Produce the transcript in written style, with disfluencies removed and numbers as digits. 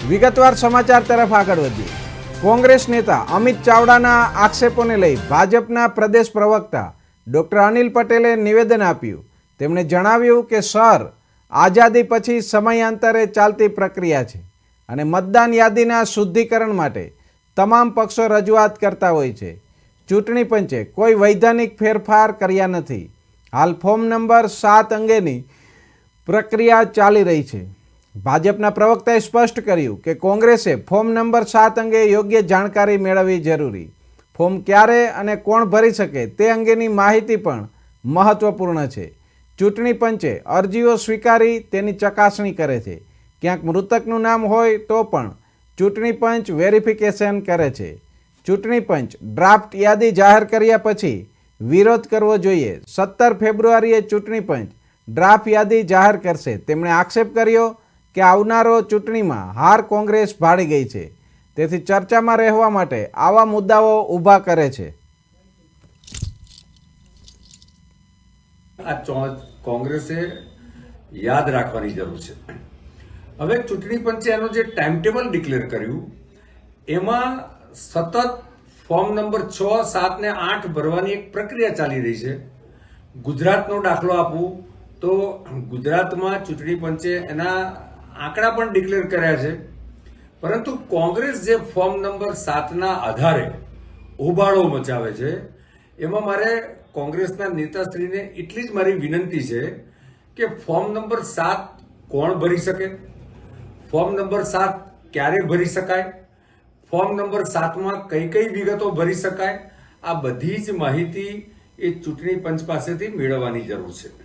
વિગતવાર સમાચાર તરફ આગળ વધીએ. કોંગ્રેસ નેતા અમિત ચાવડાના આક્ષેપોને લઈ ભાજપના પ્રદેશ પ્રવક્તા ડોક્ટર અનિલ પટેલે નિવેદન આપ્યું. તેમણે જણાવ્યું કે સર, આઝાદી પછી સમયાંતરે ચાલતી પ્રક્રિયા છે અને મતદાન યાદીના શુદ્ધિકરણ માટે તમામ પક્ષો રજૂઆત કરતા હોય છે. ચૂંટણી પંચે કોઈ વૈધાનિક ફેરફાર કર્યા નથી. હાલ ફોર્મ નંબર 7 અંગેની પ્રક્રિયા ચાલી રહી છે. ભાજપના પ્રવક્તાએ સ્પષ્ટ કર્યું કે કોંગ્રેસે ફોર્મ નંબર 7 અંગે યોગ્ય જાણકારી મેળવવી જરૂરી. ફોર્મ ક્યારે અને કોણ ભરી શકે તે અંગેની માહિતી પણ મહત્વપૂર્ણ છે. ચૂંટણી પંચે અરજીઓ સ્વીકારી તેની ચકાસણી કરે છે. ક્યાંક મૃતકનું નામ હોય તો પણ ચૂંટણી પંચ વેરિફિકેશન કરે છે. ચૂંટણી પંચ ડ્રાફ્ટ યાદી જાહેર કર્યા પછી વિરોધ કરવો જોઈએ. 17 ફેબ્રુઆરીએ ચૂંટણી પંચ ડ્રાફ્ટ યાદી જાહેર કરશે. તેમણે આક્ષેપ કર્યો કે આવનારો ચૂંટણીમાં હાર કોંગ્રેસ ભાળી ગઈ છે, તેથી ચર્ચામાં રહેવા માટે આવા મુદ્દાઓ ઊભા કરે છે. આ કોંગ્રેસે યાદ રાખવાની જરૂર છે. હવે ચૂંટણી પંચે એનું જે ટાઈમ ટેબલ ડિક્લેર કર્યું એમાં સતત ફોર્મ નંબર 6, 7 ને 8 ભરવાની એક પ્રક્રિયા ચાલી રહી છે. ગુજરાતનો દાખલો આપું તો ગુજરાતમાં ચૂંટણી પંચે એના આંકડા પણ ડિક્લેર કર્યા છે, પરંતુ કોંગ્રેસ જે ફોર્મ નંબર 7ના આધારે હોબાળો મચાવે છે એમાં મારે કોંગ્રેસના નેતાશ્રીને એટલી જ મારી વિનંતી છે કે ફોર્મ નંબર 7 કોણ ભરી શકે, ફોર્મ નંબર 7 ક્યારે ભરી શકાય, ફોર્મ નંબર 7માં કઈ કઈ વિગતો ભરી શકાય, આ બધી જ માહિતી એ ચૂંટણી પંચ પાસેથી મેળવવાની જરૂર છે.